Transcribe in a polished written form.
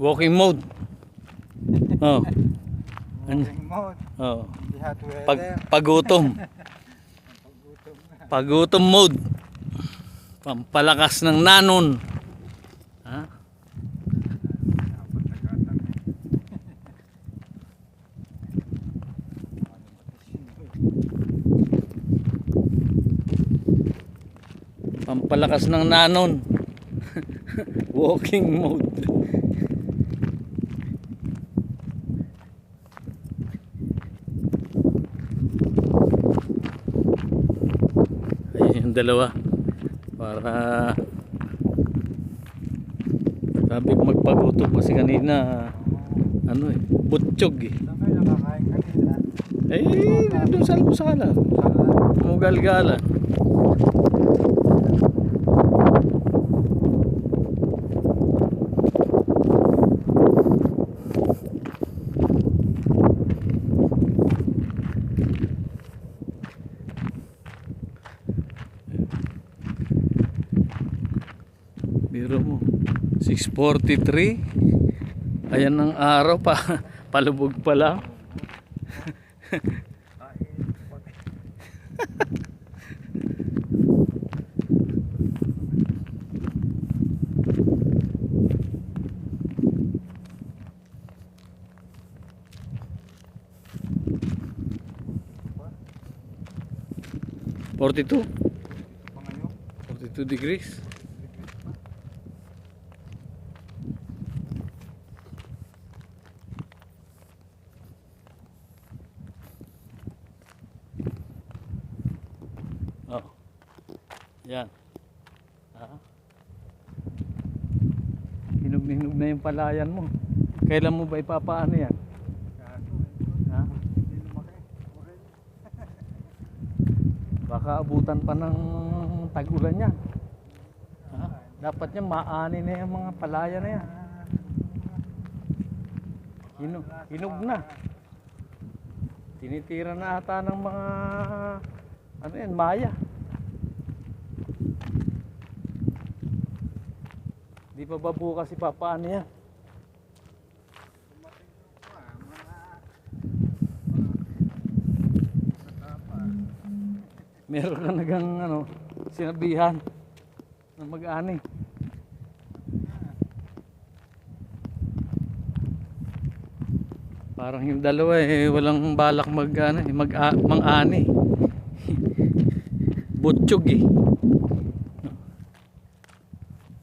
Walking mode. Oh. Walking mode. Oh. Hindi hot weather. Pagutom. Pagutom na. Pagutom mode. Pampalakas ng nanon. Ha? Dapat nagkatang Pampalakas ng nanon. Walking mode. Ayun yung dalawa. Para sabi ko magpagutom kasi kanina ano butchog Saan kayo nakakain kanina? doon sa almusala. Mugal-gala. Biro mo 6:43. Ayan ang araw pa palubog pa lang. Forty-two 42 degrees. Oh. Yan. Hinog na hinog na yung palayan mo. Kailan mo ba ipapaano yan? Ha? Baka abutan pa ng tag-ulan yan. Ha? Dapat niya maani na yung mga palaya na yan. Hinog na. Tinitira na ata ng mga ano yan, maya. Di pa ba bukas ipapaano yan? Meron ka nagang ano, sinabihan na mag-ani. Parang yung dalawa walang balak mang-ani. Butchog